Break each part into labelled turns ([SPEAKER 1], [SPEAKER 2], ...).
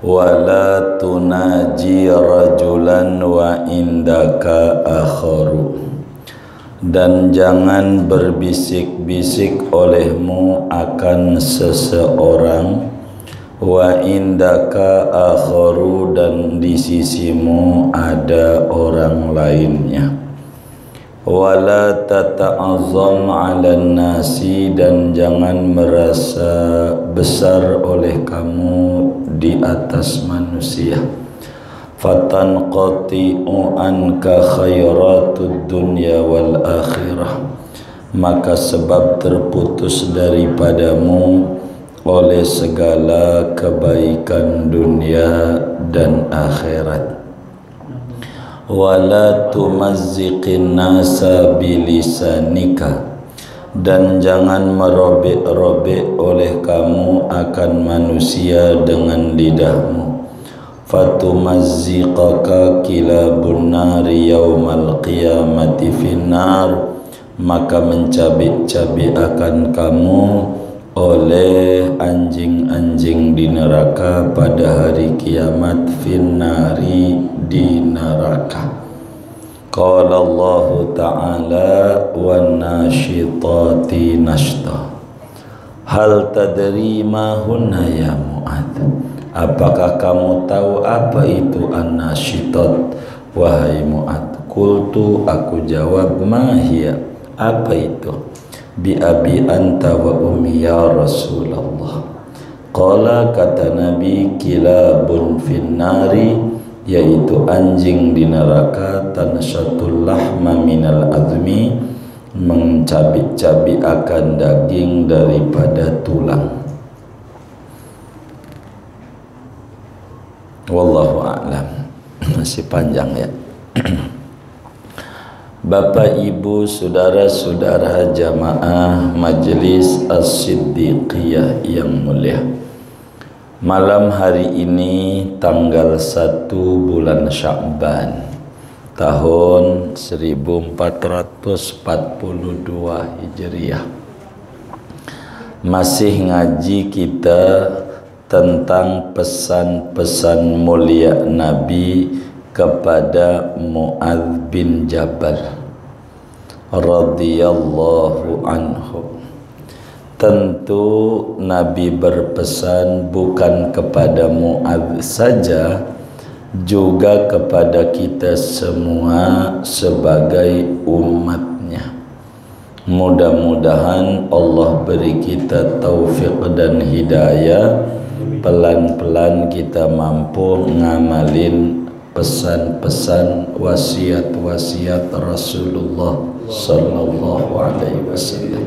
[SPEAKER 1] wala tunaji rajulan wa indaka akharu, dan jangan berbisik-bisik olehmu akan seseorang, wa indaka akharu, dan di sisimu ada orang lainnya. Wala tata'azzam 'alan nasi, dan jangan merasa besar oleh kamu di atas manusia. Fatanqati'u anka khairatud dunya wal akhirah, maka sebab terputus daripadamu oleh segala kebaikan dunia dan akhirat. Wala tumazziqin nasa bilisanika, dan jangan merobek-robek oleh kamu akan manusia dengan lidahmu. Fatumazziqaka kilabun nari yaumal qiyamati finnar, maka mencabik-cabik akan kamu oleh anjing-anjing di neraka pada hari kiamat, finnari, di neraka. Qala Allah Ta'ala wan nasyitati nashta, hal tadri ma hunna ya Mu'ad, apakah kamu tahu apa itu an-nasyitat wahai Mu'ad? Qultu, aku jawab, ma hiya, apa itu? Bi abi anta wa ummi ya Rasulullah. Qala, kata Nabi, kilabun finnari, yaitu anjing di neraka, tansyatul lahma minal azmi, mencabik-cabik akan daging daripada tulang. Wallahu a'lam. Masih panjang ya. Bapak, Ibu, saudara-saudara jamaah Majelis As-Siddiqiyah yang mulia, malam hari ini tanggal 1 bulan Sya'ban tahun 1442 Hijriah, masih ngaji kita tentang pesan-pesan mulia Nabi kepada Mu'adz bin Jabal radhiyallahu anhu. Tentu Nabi berpesan bukan kepada Mu'adz saja, juga kepada kita semua sebagai umatnya. Mudah-mudahan Allah beri kita taufik dan hidayah, pelan-pelan kita mampu ngamalin pesan-pesan wasiat-wasiat Rasulullah sallallahu alaihi wasallam.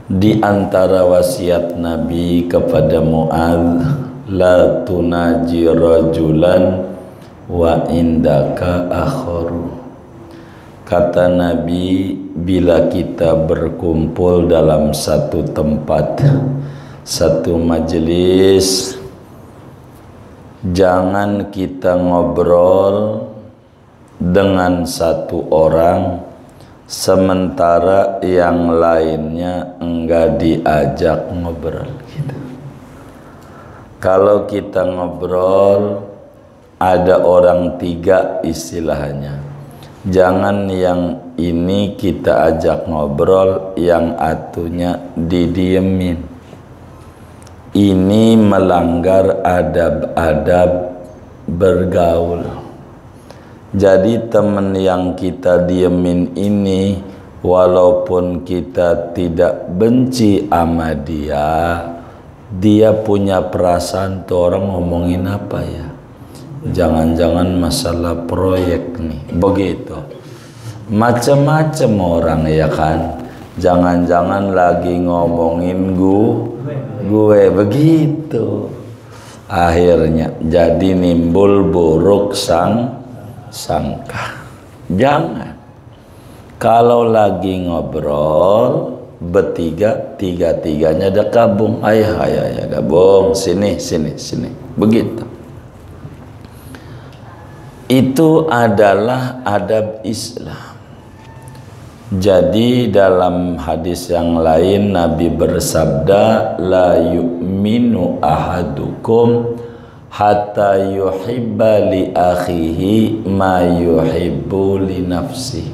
[SPEAKER 1] Di antara wasiat Nabi kepada Mu'adz, la tunaji rajulan wa indaka akharu. Kata Nabi, bila kita berkumpul dalam satu tempat, satu majelis, jangan kita ngobrol dengan satu orang sementara yang lainnya enggak diajak ngobrol gitu. Kalau kita ngobrol ada orang 3 istilahnya, jangan yang ini kita ajak ngobrol, yang atunya didiemin. Ini melanggar adab-adab bergaul. Jadi teman yang kita diemin ini, walaupun kita tidak benci sama dia, dia punya perasaan tuh orang ngomongin apa ya, jangan-jangan masalah proyek nih, begitu. Macam-macam orang ya kan, jangan-jangan lagi ngomongin gue begitu. Akhirnya jadi nimbul buruk sangka. Jangan. Kalau lagi ngobrol bertiga, tiga-tiganya ada gabung. Ayah gabung, sini. Begitu. Itu adalah adab Islam. Jadi dalam hadis yang lain Nabi bersabda, la yu'minu ahadukum hatta yuhibba li akhihi ma yuhibbu li nafsihi.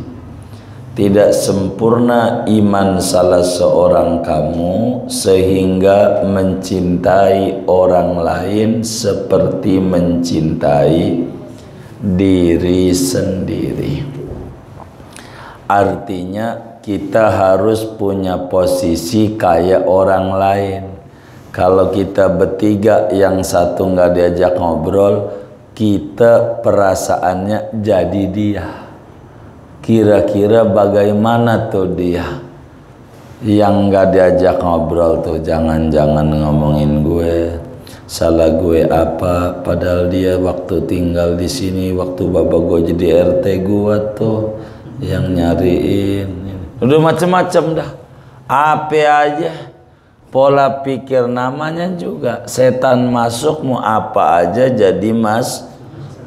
[SPEAKER 1] Tidak sempurna iman salah seorang kamu sehingga mencintai orang lain seperti mencintai diri sendiri. Artinya kita harus punya posisi kayak orang lain. Kalau kita bertiga yang satu nggak diajak ngobrol, kita perasaannya jadi dia. Kira-kira bagaimana tuh dia yang nggak diajak ngobrol tuh? Jangan-jangan ngomongin gue, salah gue apa? Padahal dia waktu tinggal di sini, waktu bapak gue jadi RT gue tuh yang nyariin. Udah macem-macem dah. Apa aja, pola pikir namanya juga setan masuk, mau apa aja jadi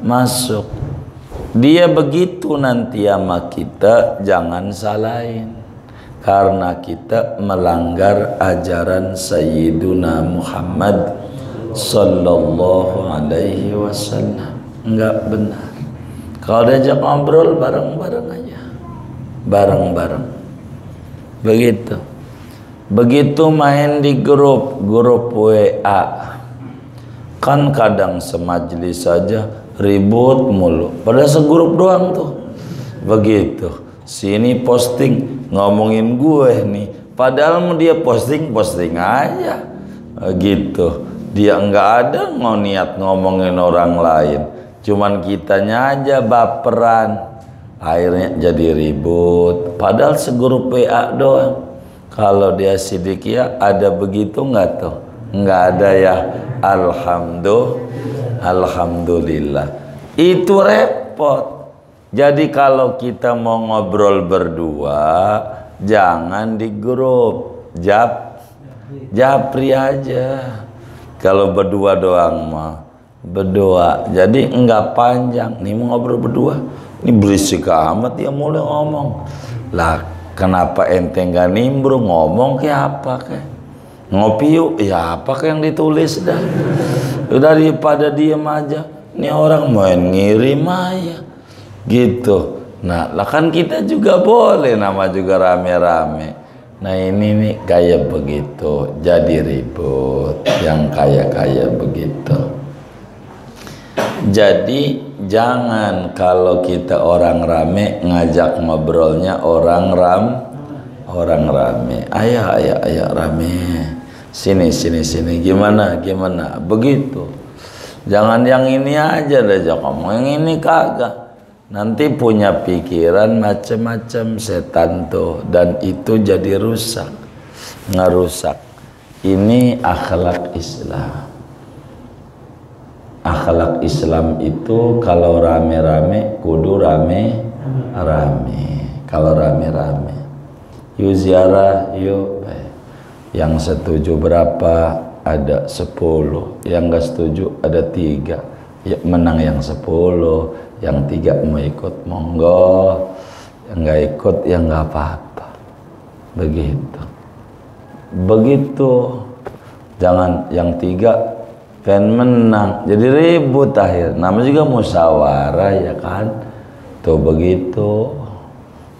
[SPEAKER 1] masuk. Dia begitu nanti sama kita, jangan salahin. Karena kita melanggar ajaran Sayyiduna Muhammad Sallallahu Alaihi Wasallam. Enggak benar. Kalau diajak ngobrol bareng-bareng aja. Bareng-bareng. Begitu. Begitu main di grup WA. Kan kadang semajlis saja ribut mulu, padahal segrup doang tuh. Begitu, sini posting ngomongin gue nih, padahal dia posting aja. Gitu, dia nggak ada niat ngomongin orang lain, cuman kitanya aja baperan, akhirnya jadi ribut. Padahal segrup WA doang. Kalau dia sidik ya ada begitu nggak tuh? Nggak ada ya. Alhamdulillah. Itu repot. Jadi kalau kita mau ngobrol berdua, jangan di grup. Japri aja. Kalau berdua doang mah berdua. Jadi enggak panjang. Nih mau ngobrol berdua. Ini berisik amat dia mulai ngomong. Lah kenapa ente nggak nimbrung ngomong kayak apa kayak? Ngopi yuk, ya apa yang ditulis dah. Daripada diem aja, ini orang main ngirim aja gitu. Nah lah kan kita juga boleh, nama juga rame-rame. Nah ini nih kayak begitu, jadi ribut yang kayak begitu. Jadi jangan kalau kita orang rame ngajak ngobrolnya orang rame. Ayo rame. Sini gimana begitu. Jangan yang ini aja deh ngomong, yang ini kagak. Nanti punya pikiran macam-macam setan tuh, dan itu jadi ngerusak. Ini akhlak Islam. Akhlak Islam itu kalau rame-rame kudu rame. Kalau rame-rame, yuk ziarah yuk. Yang setuju berapa? Ada 10. Yang gak setuju ada 3. Ya, menang yang 10. Yang 3 mau ikut monggo. Yang gak ikut ya gak apa-apa. Begitu. Jangan yang 3 pengen menang, jadi ribut akhir. Namanya juga musyawarah ya kan. Tuh begitu.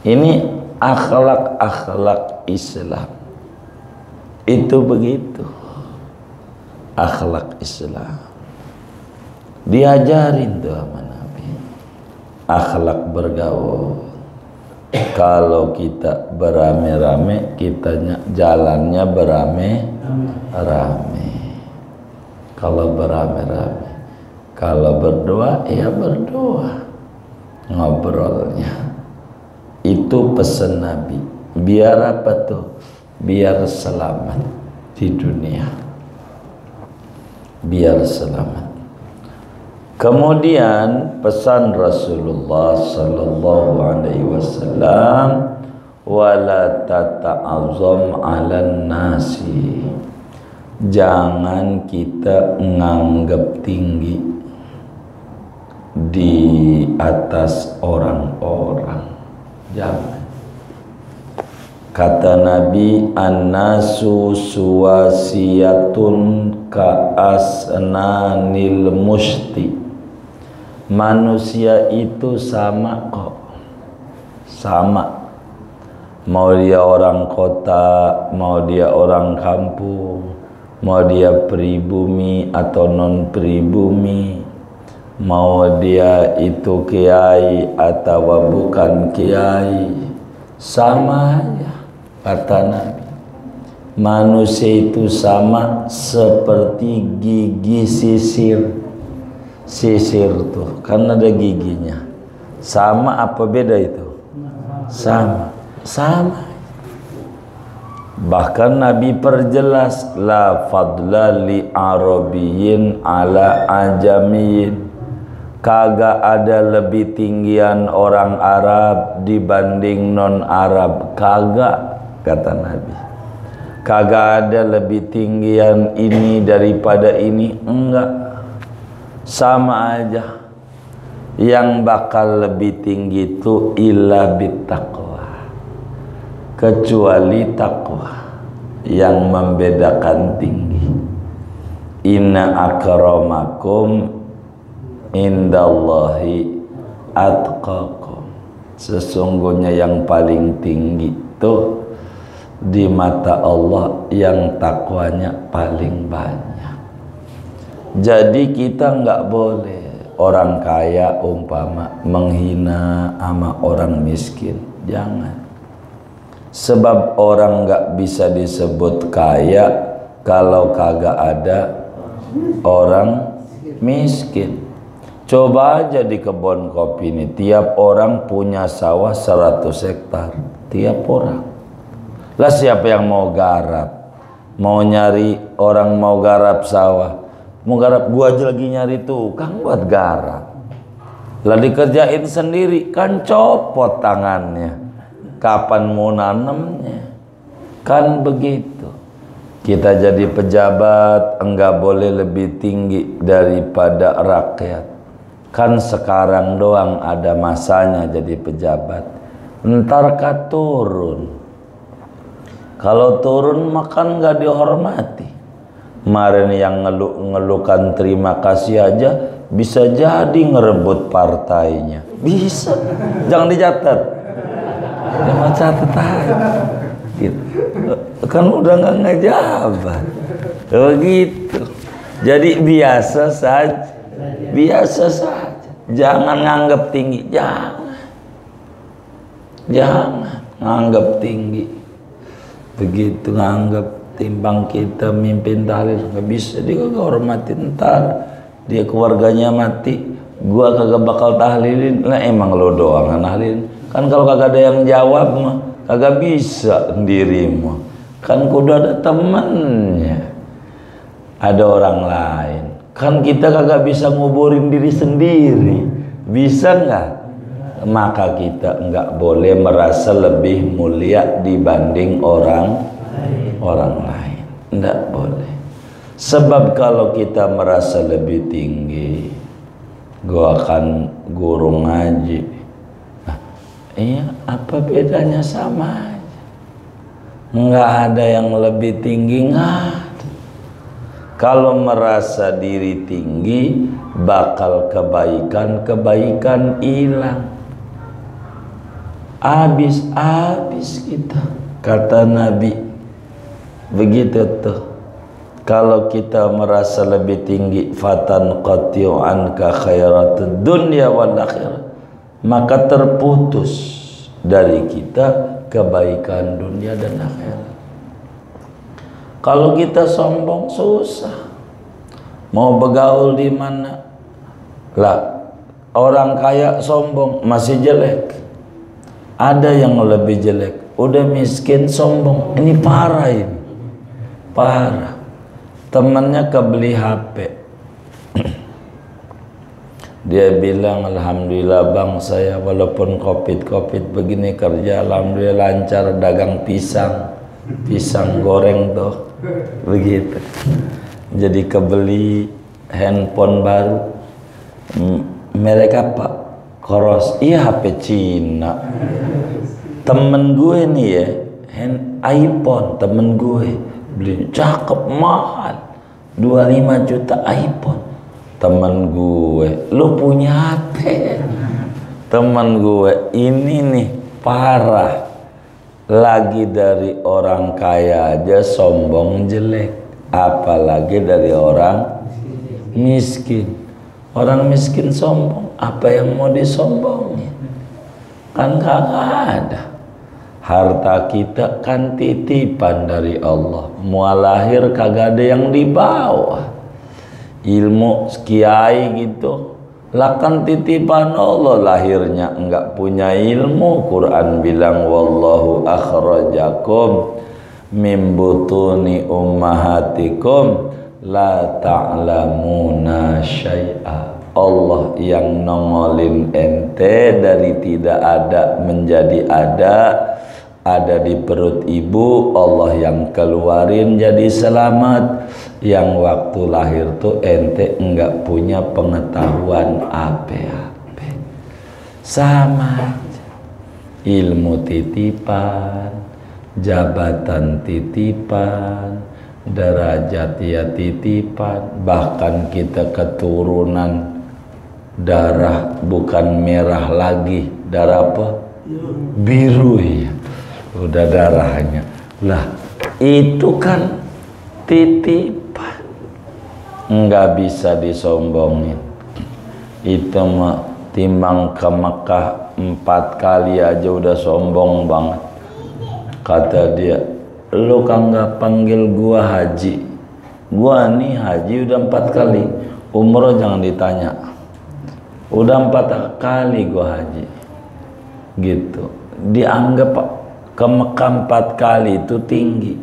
[SPEAKER 1] Ini akhlak Islam. Itu begitu akhlak Islam, diajarin tuh sama Nabi. Akhlak bergaul. Kalau kita berame-rame, kitanya jalannya berame-rame. Kalau berame-rame, kalau berdua ya berdua ngobrolnya. Itu pesan Nabi. Biar apa tuh? Biar selamat di dunia, biar selamat. Kemudian pesan Rasulullah Sallallahu Alaihi Wasallam, wala tata'azam 'alan nasi. Jangan kita nganggap tinggi di atas orang-orang. Jangan. Kata Nabi, annasu suwasiyatun ka asnanil musti. Manusia itu sama kok, sama. Mau dia orang kota, mau dia orang kampung, mau dia pribumi atau non pribumi, mau dia itu kiai atau bukan kiai, sama aja. Kata Nabi, manusia itu sama seperti gigi sisir. Sisir tuh kan ada giginya. Sama apa beda itu? Sama. Sama. Bahkan Nabi perjelas, la fadla li arabiyyin ala ajamiyyin. Kagak ada lebih tinggian orang Arab dibanding non Arab. Kagak, kata Nabi. Kagak ada lebih tinggian ini daripada ini. Enggak, sama aja. Yang bakal lebih tinggi itu illa bittaqwa, kecuali takwa yang membedakan tinggi. Inna akramakum indallahi atqakum. Sesungguhnya yang paling tinggi itu di mata Allah yang takwanya paling banyak. Jadi kita nggak boleh orang kaya umpama menghina sama orang miskin, jangan. Sebab orang nggak bisa disebut kaya kalau kagak ada orang miskin. Coba aja di kebun kopi ini, tiap orang punya sawah 100 hektar, tiap orang. Lah siapa yang mau garap? Mau nyari orang mau garap sawah, mau garap, gua aja lagi nyari tukang buat garap. Lah dikerjain sendiri, kan copot tangannya. Kapan mau nanemnya? Kan begitu. Kita jadi pejabat enggak boleh lebih tinggi daripada rakyat. Kan sekarang doang ada masanya jadi pejabat. Ntar kan turun. Kalau turun makan nggak dihormati. Kemarin yang ngeluh-ngeluhkan terima kasih aja bisa jadi ngerebut partainya. Bisa. Jangan dicatat. Jangan catat aja. Gitu. Kan udah nggak ngejabat. Begitu. Jadi biasa saja. Biasa saja. Jangan nganggap tinggi. Jangan nganggap tinggi. Begitu nganggap timbang kita mimpin tahlil, nggak bisa, dia kagak hormatin. Ntar dia keluarganya mati, gua kagak bakal tahlilin. Lah emang lo doang tahlilin? Kan kalau kagak ada yang jawab mah kagak bisa sendirimu. Kan kudu ada temennya, ada orang lain. Kan kita kagak bisa nguburin diri sendiri, bisa nggak? Maka kita enggak boleh merasa lebih mulia dibanding orang lain. Enggak boleh. Sebab kalau kita merasa lebih tinggi, gua akan guru ngaji. Nah, iya, apa bedanya? Sama aja. Enggak ada yang lebih tinggi, enggak ada. Kalau merasa diri tinggi, bakal kebaikan hilang. Habis kita, kata Nabi. Begitu tuh. Kalau kita merasa lebih tinggi, fatan qati'u anka khairatid dunya wal akhirah, maka terputus dari kita kebaikan dunia dan akhirat. Kalau kita sombong susah. Mau bergaul di mana? Lah, orang kaya sombong masih jelek. Ada yang lebih jelek, udah miskin sombong. Ini parah ini. Parah. Temannya kebeli HP. Dia bilang, alhamdulillah bang, saya walaupun covid begini kerja, alhamdulillah lancar dagang pisang goreng tuh. Begitu. Jadi kebeli handphone baru. Merek apa? Koros. Iya, HP Cina. Temen gue nih ya, iPhone, temen gue beli cakep mahal 25 juta iPhone. Temen gue, lu punya HP? Temen gue, ini nih parah, lagi dari orang kaya aja sombong jelek, apalagi dari orang miskin. Orang miskin sombong, apa yang mau disombongin? Kan kagak ada. Harta kita kan titipan dari Allah, mau lahir kagak ada yang dibawa. Ilmu kiai gitu lah kan titipan Allah, lahirnya enggak punya ilmu. Quran bilang wallahu akhrajakum mim butuni ummahatikum la ta'lamuna syai'a. Allah yang nongolin ente dari tidak ada menjadi ada di perut ibu. Allah yang keluarin jadi selamat. Yang waktu lahir tuh ente enggak punya pengetahuan apa-apa. Sama aja. Ilmu titipan, jabatan titipan, derajat ya titipan. Bahkan kita keturunan darah bukan merah lagi, darah apa? Biru ya. Udah darahnya lah, itu kan titipan, nggak bisa disombongin. Itu mah timbang ke Mekah 4 kali aja udah sombong banget. Kata dia, lu kan nggak panggil gua haji, gua nih haji udah 4 kali, umroh jangan ditanya, udah 4 kali gua haji gitu. Dianggap ke Mekah 4 kali itu tinggi.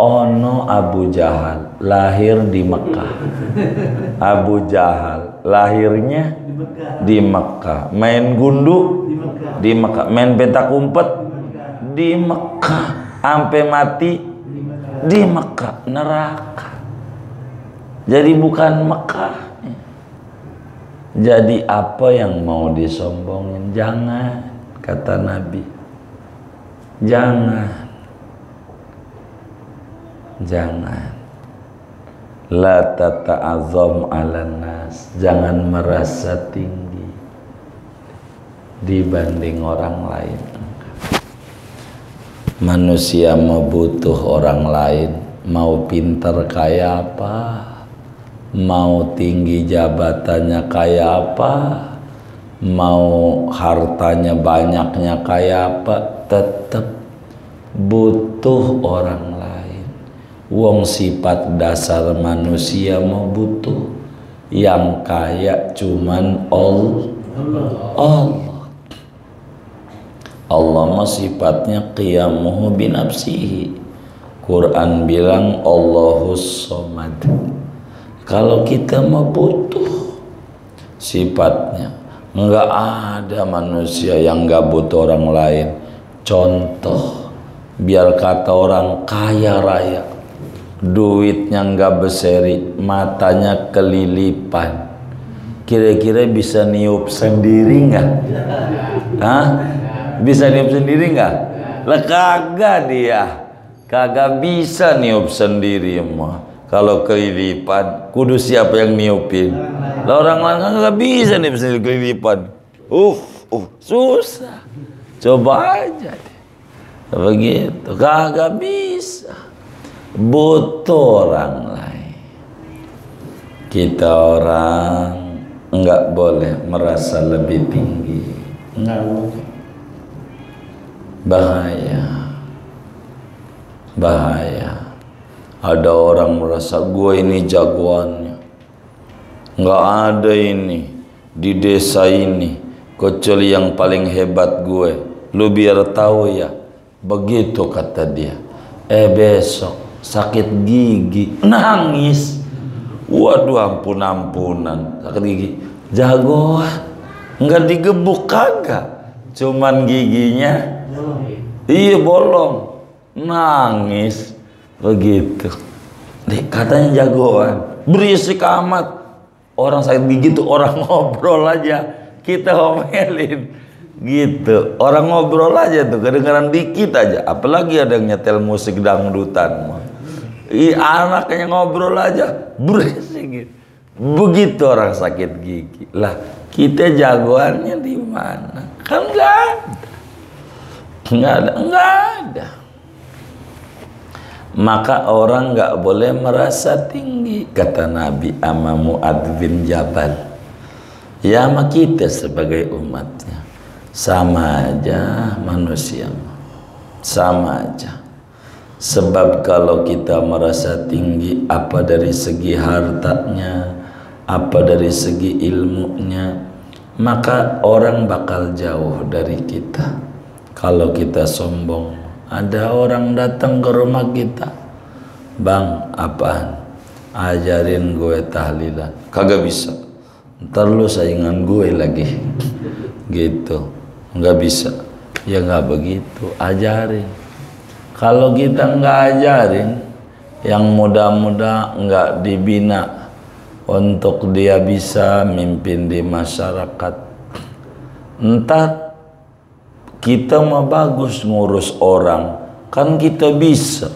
[SPEAKER 1] Ono Abu Jahal lahir di Mekah. Abu Jahal lahirnya di Mekah. Main gundu di Mekah. Main petak umpet di Mekah. Sampai mati di Mekah. Neraka. Jadi bukan Mekah. Jadi apa yang mau disombongin? Jangan, kata Nabi. Jangan la tata'azzam 'alan nas, jangan merasa tinggi dibanding orang lain. Manusia mau butuh orang lain, mau pintar kayak apa, mau tinggi jabatannya kayak apa, mau hartanya banyaknya kayak apa, tetap butuh orang lain. Wong sifat dasar manusia mau butuh, yang kaya cuman Allah. Allah mah sifatnya qiyamuhu binafsihi. Quran bilang Allahus somad. Kalau kita mau butuh sifatnya, enggak ada manusia yang enggak butuh orang lain. Contoh, biar kata orang kaya raya, duitnya enggak berseri, matanya kelilipan, kira-kira bisa niup sendiri enggak? Hah? Bisa niup sendiri enggak? Lah kagak dia, kagak bisa niup sendiri mah. Kalau kelilipan, kudu siapa yang niupin? Lah orang lain kagak bisa niup sendiri kelilipan. Susah. Coba aja deh. Begitu, kagak bisa. Butuh orang lain. Kita orang enggak boleh merasa lebih tinggi. Enggak boleh. Bahaya. Ada orang merasa gue ini jagoannya. Enggak ada ini di desa ini kecuali yang paling hebat gue. Lu biar tahu ya. Begitu kata dia. Besok sakit gigi, nangis. Waduh, ampunan sakit gigi. Jagoan, enggak digebuk kagak, cuman giginya iya bolong, nangis. Begitu. Katanya jagoan, berisik amat. Orang sakit gigi tuh orang ngobrol aja, kita omelin. gitu. Orang ngobrol aja tuh kedengaran dikit aja, apalagi ada yang nyetel musik dangdutan. Anaknya ngobrol aja berisik gitu. Begitu orang sakit gigi. Lah kita jagoannya di mana? Kan nggak ada. Maka orang nggak boleh merasa tinggi, kata Nabi ama Mu'adz bin Jabal. Ya sama kita sebagai umatnya sama aja manusia, sama aja. Sebab kalau kita merasa tinggi, apa dari segi hartanya, apa dari segi ilmunya, maka orang bakal jauh dari kita. Kalau kita sombong, ada orang datang ke rumah kita, bang, apaan? Ajarin gue tahlilan. Kagak bisa, ntar lu saingan gue lagi. Gitu, nggak bisa. Ya nggak begitu, ajarin. Kalau kita nggak ajarin, yang muda-muda nggak dibina untuk dia bisa mimpin di masyarakat, entar kita mah bagus ngurus orang, kan kita bisa.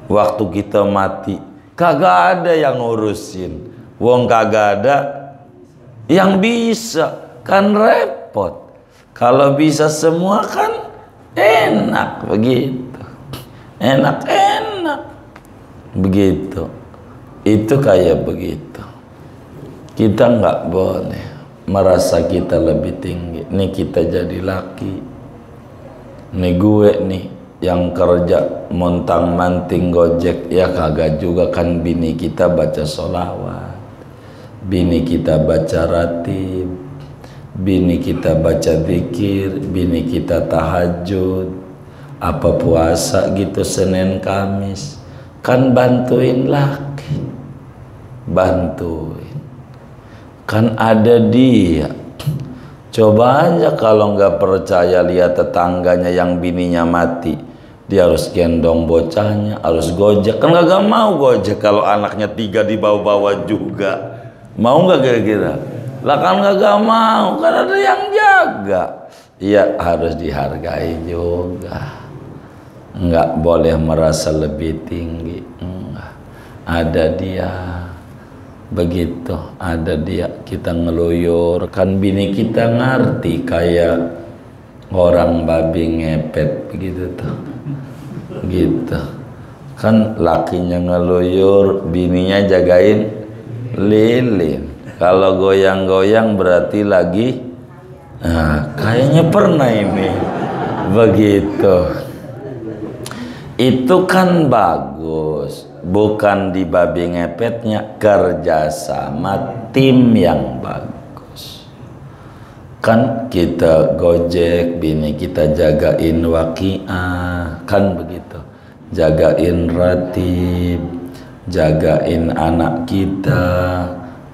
[SPEAKER 1] Waktu kita mati, kagak ada yang ngurusin. Wong kagak ada yang bisa, kan repot. Kalau bisa semua kan enak begitu. Enak begitu. Itu kayak begitu. Kita nggak boleh merasa kita lebih tinggi. Nih kita jadi laki. Nih gue nih yang kerja montang-manting gojek, ya kagak juga kan bini kita baca sholawat, bini kita baca ratib, bini kita baca zikir, bini kita tahajud, apa puasa gitu Senin Kamis, kan bantuin laki, bantuin, kan ada dia. Coba aja kalau nggak percaya lihat tetangganya yang bininya mati, dia harus gendong bocahnya, harus gojek, kan nggak mau gojek kalau anaknya 3 dibawa-bawa juga. Mau nggak kira-kira? Lah kan nggak mau, kan ada yang jaga. Iya harus dihargai juga. Nggak boleh merasa lebih tinggi. Enggak. Ada dia. Begitu ada dia, kita ngeluyur, kan bini kita ngerti kayak orang babi ngepet begitu tuh, gitu kan, lakinya ngeluyur, bininya jagain lilin. Kalau goyang-goyang berarti lagi, nah kayaknya pernah ini begitu. Itu kan bagus, bukan di babi ngepetnya, kerjasama tim yang bagus. Kan kita gojek, bini kita jagain waqiah, kan begitu. Jagain ratib, jagain anak kita,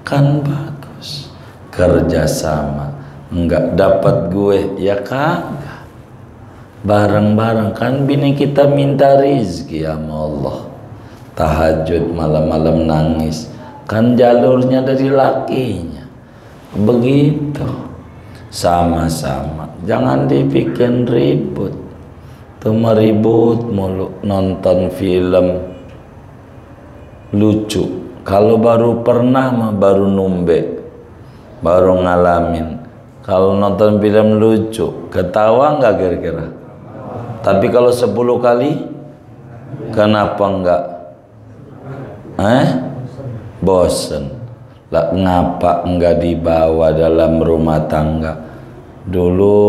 [SPEAKER 1] kan bagus. Kerjasama, enggak dapat gue, ya kagak. Bareng-bareng, kan bini kita minta rizki sama Allah, tahajud malam-malam nangis, kan jalurnya dari lakinya. Begitu, sama-sama, jangan dibikin ribut. Tuh meribut mulu, nonton film lucu, kalau baru pernah mah baru numbe, baru ngalamin. Kalau nonton film lucu, ketawa nggak kira-kira? Tapi kalau 10 kali, kenapa enggak? Bosen. Lah ngapa enggak dibawa dalam rumah tangga? Dulu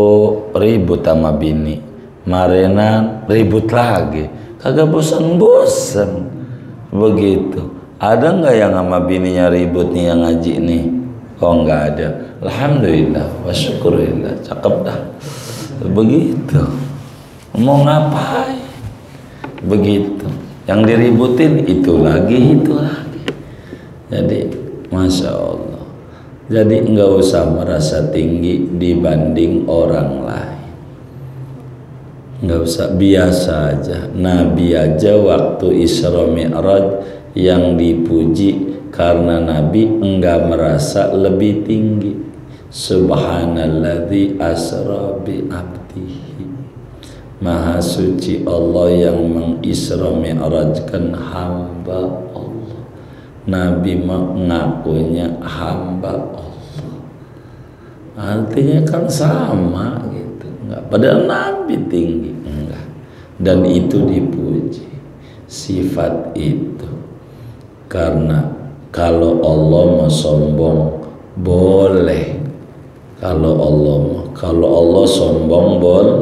[SPEAKER 1] ribut sama bini, marenan ribut lagi, kagak bosan-bosan. Begitu. Ada enggak yang sama bininya ribut nih yang ngaji nih? Oh enggak ada. Alhamdulillah wa syukurillah, cakep dah. Begitu. Mau ngapain? Begitu. Yang diributin itu lagi. Jadi Masya Allah. Jadi nggak usah merasa tinggi dibanding orang lain. Nggak usah, biasa aja. Nabi aja waktu Isra Mi'raj yang dipuji karena Nabi enggak merasa lebih tinggi. Subhanalladzi asra bi abdihi. Maha suci Allah yang mengisra mi'rajkan hamba Allah. Nabi mengakunya hamba Allah. Artinya kan sama gitu. Enggak, padahal Nabi tinggi enggak. Dan itu dipuji sifat itu. Karena kalau Allah mau sombong boleh. Kalau Allah sombong boleh.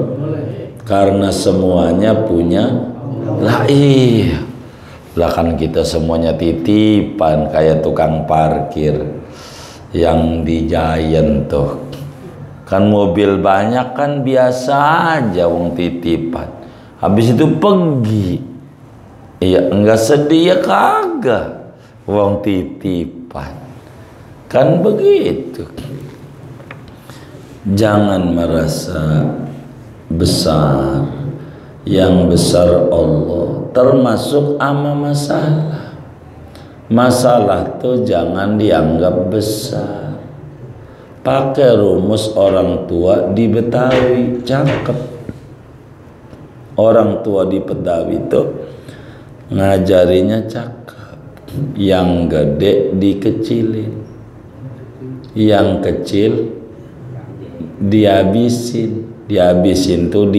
[SPEAKER 1] Karena semuanya punya. Lah iya. Lah kan kita semuanya titipan kayak tukang parkir yang di Giant tuh. Kan mobil banyak kan biasa aja wong titipan. Habis itu pergi. Iya, enggak sedih ya kagak. Wong titipan. Kan begitu. Jangan merasa besar. Yang besar Allah, termasuk ama masalah. Masalah tuh jangan dianggap besar. Pakai rumus orang tua di Betawi, cakep. Orang tua di Betawi tuh ngajarinya cakep. Yang gede dikecilin, yang kecil dihabisin tuh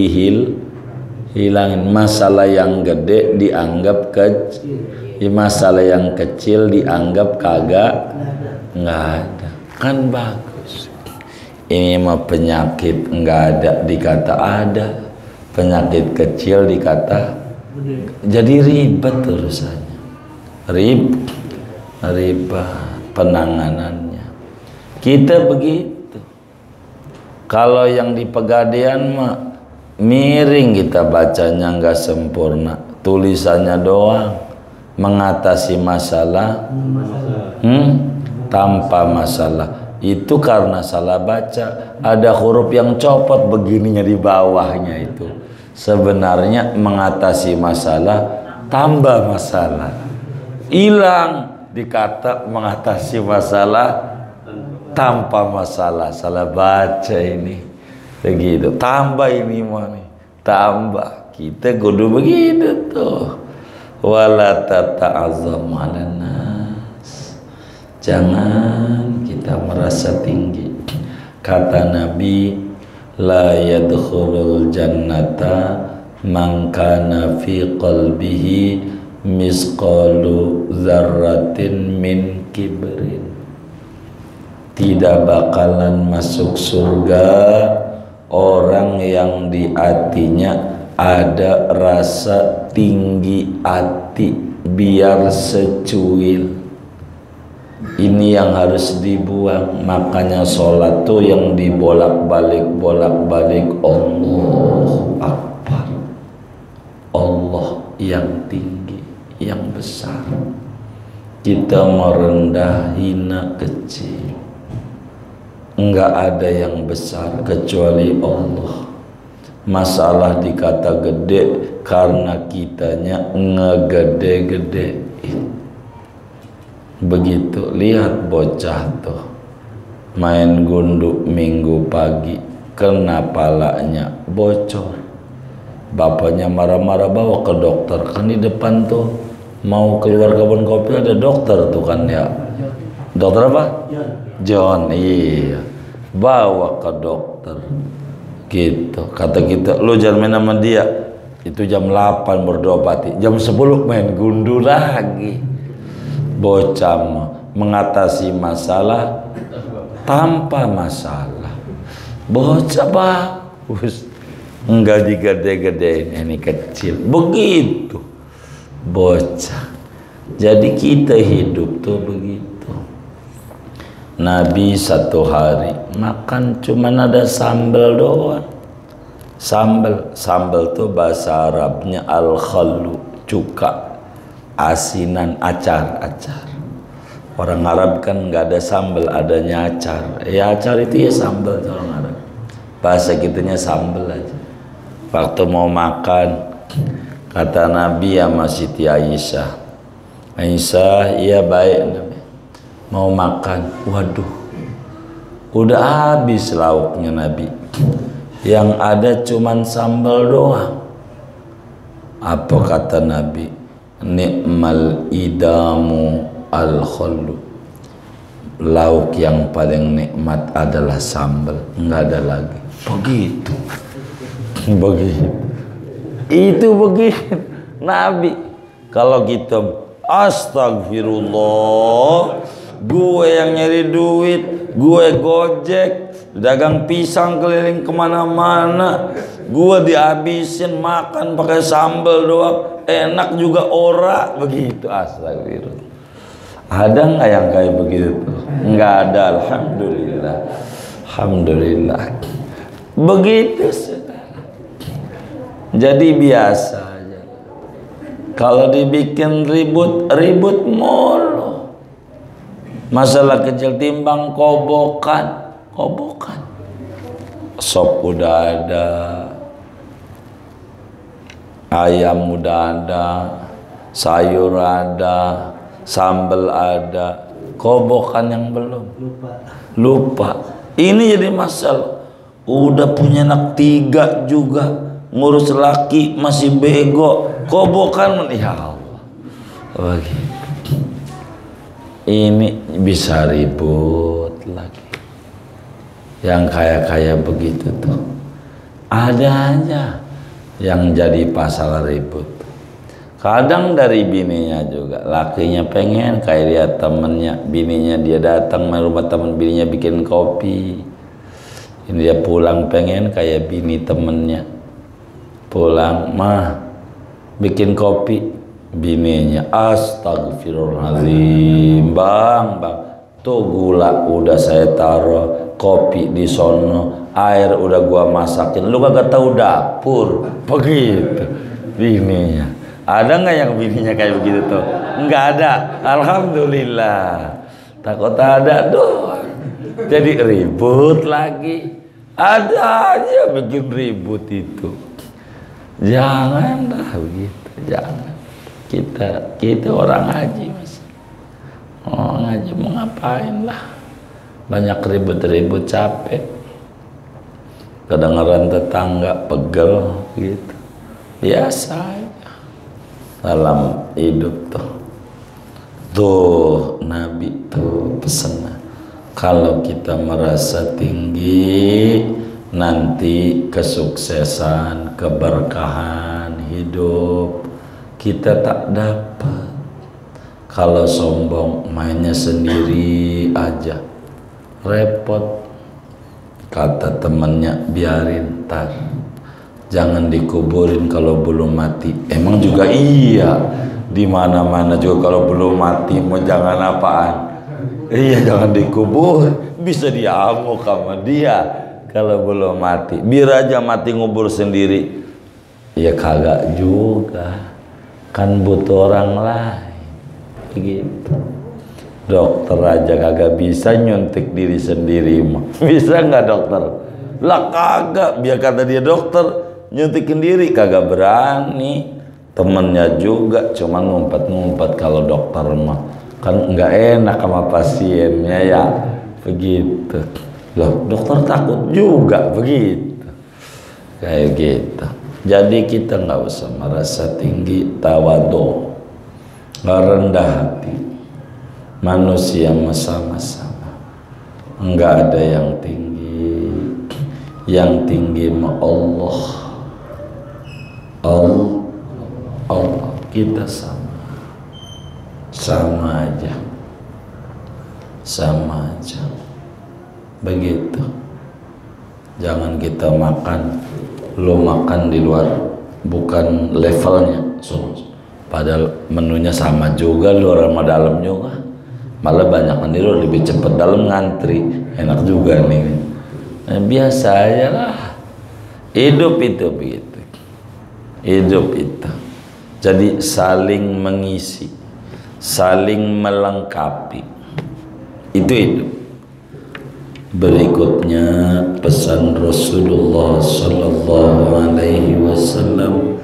[SPEAKER 1] hilangin. Masalah yang gede dianggap kecil, masalah yang kecil dianggap kagak, nggak ada. Kan bagus. Ini mah penyakit nggak ada dikata ada, penyakit kecil dikata jadi ribet urusannya, ribet penanganannya. Kita begitu. Kalau yang di Pegadaian mah miring, kita bacanya nggak sempurna, tulisannya doang, mengatasi masalah tanpa masalah. Itu karena salah baca, ada huruf yang copot begininya di bawahnya. Itu sebenarnya mengatasi masalah tambah masalah, hilang dikata mengatasi masalah tanpa masalah. Salah baca ini begitu. Tambah ini mah nih, tambah. Kita kudu begitu tuh. Wala tata'azzam 'alan nas. Jangan kita merasa tinggi. Kata Nabi, la yadkhulul jannata man kana fi qalbihi misqalu dzarratin min kibrin. Tidak bakalan masuk surga orang yang di hatinya ada rasa tinggi hati biar secuil. Ini yang harus dibuang. Makanya sholat tuh yang dibolak-balik Allahu Akbar. Allah yang tinggi, yang besar. Kita merendah, hina, kecil. Enggak ada yang besar kecuali Allah. Masalah dikata gede karena kitanya ngegede-gedein. Begitu. Lihat bocah tuh main gundu minggu pagi, kena palanya bocor. Bapaknya marah-marah bawa ke dokter. Kan di depan tuh mau keluar kebun kopi ada dokter tuh kan ya. Dokter apa? John. Iya, bawa ke dokter gitu. Kata kita, lu jangan main sama dia. Itu jam 8 berdobati, jam 10 main gundu lagi. Bocah mengatasi masalah tanpa masalah. Bocah bagus, enggak digede-gedein. Ini kecil begitu bocah. Jadi kita hidup tuh begitu. Nabi satu hari makan cuman ada sambal doang. Sambal tuh bahasa Arabnya al-khallu, cuka, asinan, acar. Orang Arab kan nggak ada sambal, adanya acar. Ya acar itu ya sambal tuh orang Arab. Bahasa kitanya sambal aja. Waktu mau makan, kata Nabi sama Siti Aisyah, iya baik Nabi. Mau makan, waduh, Udah habis lauknya Nabi, yang ada cuman sambal doang. Apa kata Nabi? Ni'mal idamu al-khallu. Lauk yang paling nikmat adalah sambal, nggak ada lagi. Begitu. Itu begitu Nabi. Kalau kita astagfirullah, gue yang nyari duit, gue gojek, dagang pisang keliling kemana-mana, gue dihabisin makan pakai sambal doang, enak juga ora, begitu. Astagfirullah. Ada nggak yang kayak begitu? Nggak ada. Alhamdulillah. Alhamdulillah. Begitu saudara. Jadi biasa aja. Kalau dibikin ribut mulu. Masalah kecil timbang kobokan. Sop udah ada, ayam udah ada, sayur ada, sambal ada, kobokan yang belum. Lupa. Ini jadi masalah. Udah punya anak 3 juga, ngurus laki masih bego, kobokan. Ya Allah, begitu. Ini bisa ribut lagi. Yang kaya begitu tuh ada aja yang jadi pasal ribut. Kadang dari bininya juga, lakinya pengen kayak dia temennya, bininya dia datang ke rumah temen, bininya bikin kopi. Ini dia pulang pengen kayak bini temennya, pulang mah bikin kopi, bininya astagfirullahaladzim, bang tuh gula udah saya taruh, kopi di sono, air udah gua masakin, lu kagak tahu dapur, begitu bininya. Ada nggak yang bininya kayak begitu tuh? Nggak ada. Alhamdulillah. Takut ada doang. Jadi ribut lagi. Ada aja bikin ribut itu. Janganlah begitu. Jangan. Kita orang ngaji mas. Oh ngaji mau ngapain lah? Banyak ribut-ribut capek. Kedengeran tetangga pegel gitu. Biasa aja. Dalam hidup tuh Nabi tuh pesan, kalau kita merasa tinggi nanti kesuksesan, keberkahan hidup kita tak dapat. Kalau sombong mainnya sendiri aja repot. Kata temannya, biarin tar, jangan dikuburin kalau belum mati. Emang juga iya, di mana-mana juga kalau belum mati mau jangan apaan. Iya, jangan dikubur, bisa diamuk sama dia kalau belum mati. Biar aja mati ngubur sendiri. Ya kagak juga, kan butuh orang lain. Begitu. Dokter aja kagak bisa nyuntik diri sendiri mah. Bisa nggak dokter? Lah kagak, biar kata dia dokter nyuntikin diri kagak berani. Temennya juga cuma ngumpet-ngumpet. Kalau dokter mah kan nggak enak sama pasiennya ya, begitu. Loh dokter takut juga begitu, kayak gitu. Jadi kita nggak usah merasa tinggi, tawadhu, rendah hati. Manusia sama-sama, nggak ada yang tinggi. Yang tinggi mah Allah. Kita sama aja begitu. Jangan kita makan, lo makan di luar bukan levelnya, padahal menunya sama juga, luar sama dalam juga, malah banyak kan di luar lebih cepet, dalam ngantri enak juga nih. Nah, biasa aja lah, hidup itu begitu. Hidup itu jadi saling mengisi, saling melengkapi, itu hidup. Berikutnya pesan Rasulullah sallallahu alaihi wasallam,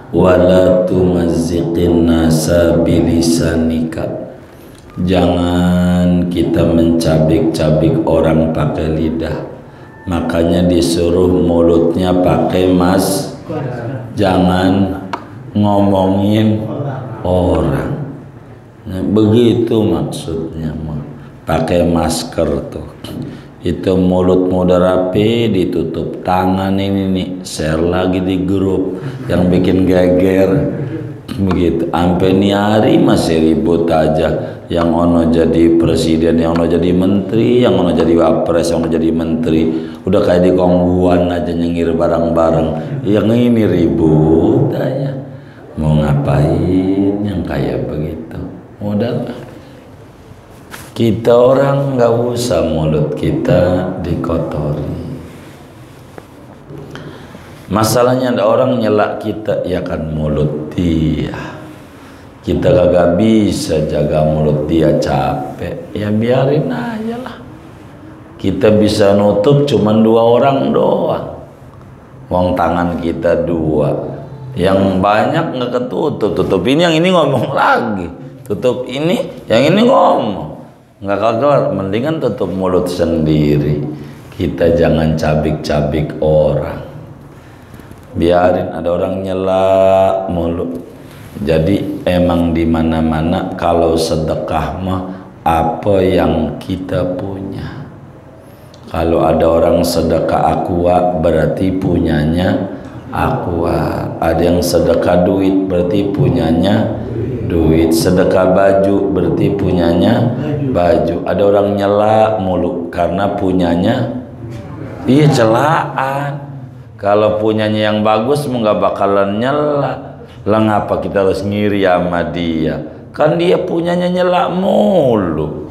[SPEAKER 1] wala tumazziqin nasa bilisanika. Jangan kita kita mencabik-cabik orang pakai lidah. Makanya disuruh mulutnya pakai jangan ngomongin orang. Nah, begitu maksudnya, pakai masker tuh. Itu mulutmu udah rapi, ditutup tangan ini nih, share lagi di grup yang bikin geger. Begitu, sampai nih hari masih ribut aja. Yang ono jadi presiden, yang ono jadi menteri, yang ono jadi wapres, yang ono jadi menteri. Udah kayak di kongguan aja nyengir bareng-bareng. Yang ini ribut aja. Mau ngapain yang kayak begitu? Modal. Kita orang nggak usah mulut kita dikotori. Masalahnya ada orang nyelak kita, ya kan mulut dia. Kita kagak bisa jaga mulut dia, capek. Ya biarin aja lah. Kita bisa nutup cuman 2 orang doang. Wong tangan kita 2. Yang banyak nggak ketutup. Tutup ini, yang ini ngomong lagi. Tutup ini, yang ini ngomong. Nggak keluar, mendingan tutup mulut sendiri. Kita jangan cabik-cabik orang. Biarin ada orang nyela mulut. Jadi emang di mana-mana kalau sedekah mah apa yang kita punya. Kalau ada orang sedekah aqua berarti punyanya aqua. Ada yang sedekah duit berarti punyanya duit. Sedekah baju berarti punyanya baju. Ada orang nyela mulu karena punyanya celaan. Kalau punyanya yang bagus mau nggak bakalan nyela. Lah ngapa kita harus ngiri sama dia? Kan dia punyanya nyela mulu.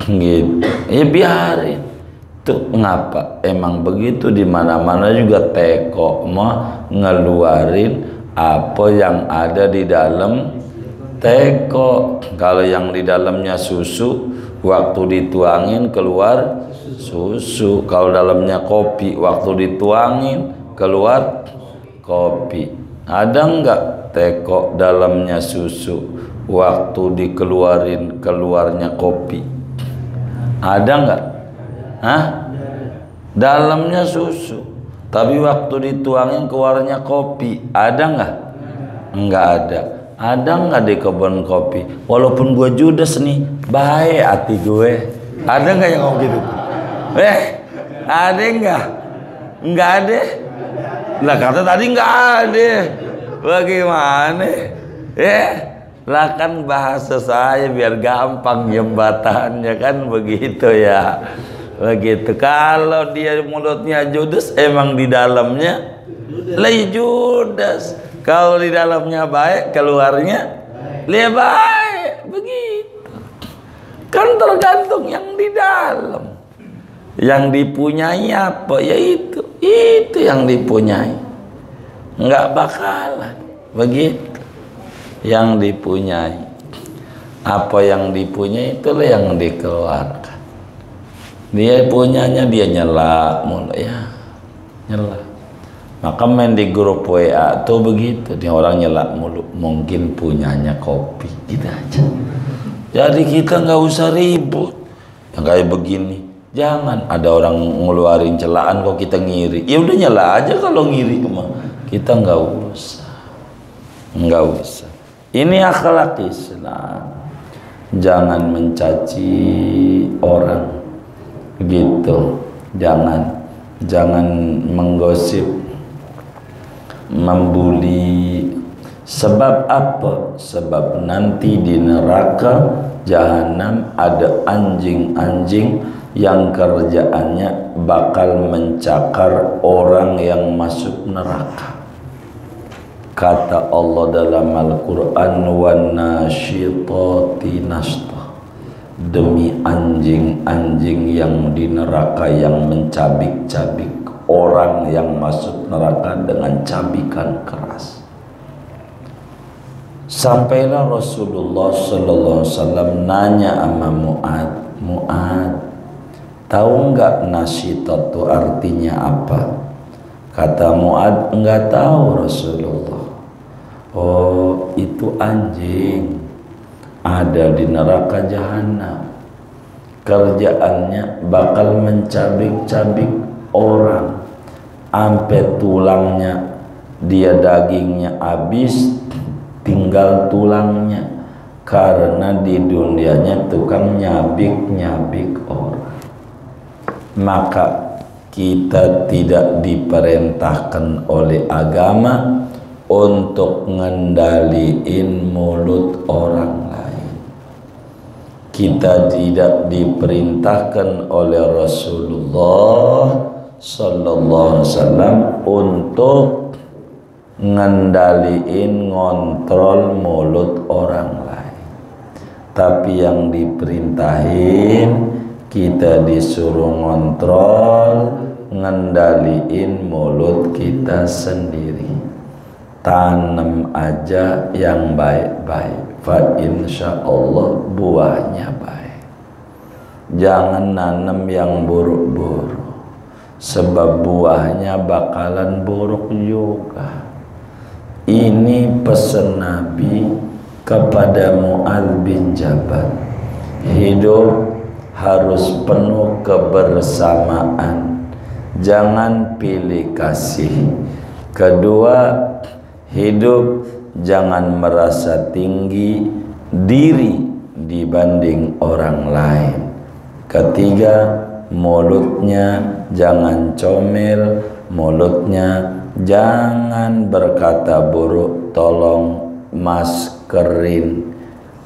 [SPEAKER 1] Gitu. Ya biarin. Tuh ngapa? Emang begitu, di mana-mana juga teko mah ngeluarin apa yang ada di dalam teko. Kalau yang di dalamnya susu, waktu dituangin keluar susu. Kalau dalamnya kopi, waktu dituangin keluar kopi. Ada enggak teko dalamnya susu, waktu dikeluarin keluarnya kopi? Ada enggak? Hah? Dalamnya susu, tapi waktu dituangin keluarnya kopi. Ada enggak? Enggak ada. Ada enggak di kebun kopi? Walaupun gue judes nih, baik hati gue. Ada enggak yang ngomong gitu? Ada enggak? Enggak ada. Lah kata tadi enggak ada. Bagaimana? Lah kan bahasa saya biar gampang jembatannya kan begitu ya. Begitu. Kalau dia mulutnya judes, emang di dalamnya judes. Kalau di dalamnya baik, keluarnya baik. Begitu. Kan tergantung yang di dalam. Yang dipunyai apa? Ya itu yang dipunyai. Enggak bakalan begitu. Yang dipunyai, apa yang dipunyai itulah yang dikeluarkan. Dia punyanya dia nyela mulu ya, nyela. Maka main di grup WA tuh begitu, dia orang nyela mulu, mungkin punyanya kopi, gitu aja. Jadi kita nggak usah ribut yang kayak begini. Jangan ada orang ngeluarin celaan kok kita ngiri. Ya udah nyela aja kalau ngiri mah. Kita nggak usah. Ini akhlak Islam. Jangan mencaci orang, gitu. Jangan menggosip, membuli. Sebab apa? Sebab nanti di neraka jahanam ada anjing-anjing yang kerjaannya bakal mencakar orang yang masuk neraka. Kata Allah dalam Al-Quran, wan nasyitati nashta, demi anjing-anjing yang di neraka yang mencabik-cabik orang yang masuk neraka dengan cabikan keras. Sampailah Rasulullah sallallahu alaihi wasallam nanya sama Mu'ad, tahu nggak nasyitah itu artinya apa? Kata Mu'ad, enggak tahu Rasulullah. Oh, itu anjing ada di neraka jahanam. kerjaannya bakal mencabik-cabik orang sampai tulangnya, dia dagingnya habis tinggal tulangnya, karena di dunianya tukang nyabik-nyabik orang. Maka kita tidak diperintahkan oleh agama untuk ngendaliin mulut orang lain. Kita tidak diperintahkan oleh Rasulullah sallallahu alaihi wasallam untuk ngendaliin, ngontrol mulut orang lain. Tapi yang diperintahin, kita disuruh ngontrol, ngendaliin mulut kita sendiri. Tanam aja yang baik-baik, fa insyaallah buahnya baik. Jangan nanam yang buruk-buruk, sebab buahnya bakalan buruk juga. Ini pesan Nabi kepada Mu'adz bin Jabal. Hidup harus penuh kebersamaan, jangan pilih kasih. Kedua, hidup jangan merasa tinggi diri dibanding orang lain. Ketiga, mulutnya jangan comel, mulutnya jangan berkata buruk. Tolong maskerin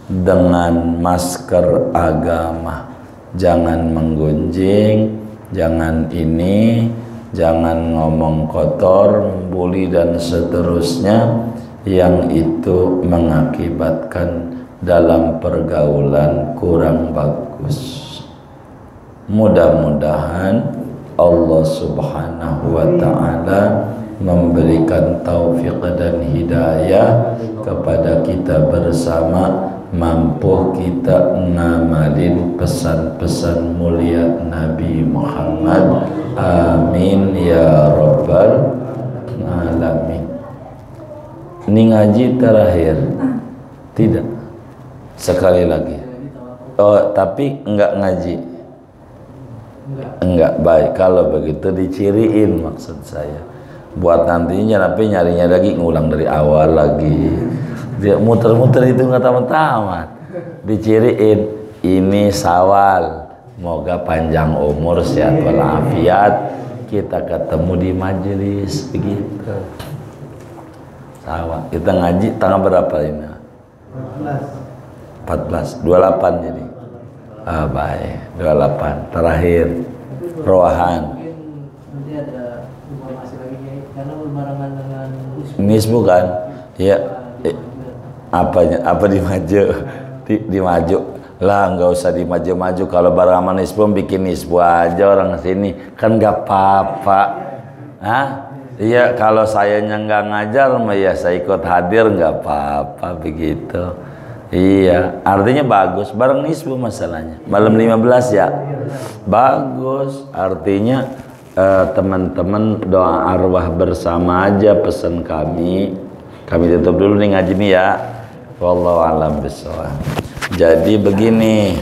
[SPEAKER 1] dengan masker agama. Jangan menggunjing, jangan ini, jangan ngomong kotor, membuli dan seterusnya, yang itu mengakibatkan dalam pergaulan kurang bagus. Mudah-mudahan Allah Subhanahu wa ta'ala memberikan taufik dan hidayah kepada kita bersama, mampu kita ngamalin pesan-pesan mulia Nabi Muhammad. Amin ya rabbal alamin. Ini ngaji terakhir? Tidak. Sekali lagi. Oh, tapi enggak ngaji. Enggak baik. Kalau begitu diciriin, maksud saya. Buat nantinya tapi nyarinya lagi, ngulang dari awal lagi. Dia muter-muter itu nggak tamat-tamat. Diciriin, ini Syawal, moga panjang umur, sehat walafiat, kita ketemu di majelis begitu. Syawal, kita ngaji tanggal berapa ini? 14, 28 jadi. Ah baik, 28 terakhir rohan. Nisbu kan? Ya. Apa di maju lah, nggak usah dimaju-maju. Kalau barang sama nisbu, bikin nisbu aja orang sini kan nggak apa-apa. Iya, kalau sayanya nggak ngajar mah ya saya ikut hadir, nggak apa-apa begitu. Iya, artinya bagus bareng nisbu masalahnya. Malam 15 ya bagus, artinya teman-teman doa arwah bersama aja pesan kami. Kami tutup dulu nih ngaji nih ya. Wallahu a'lam bishawab. Jadi begini.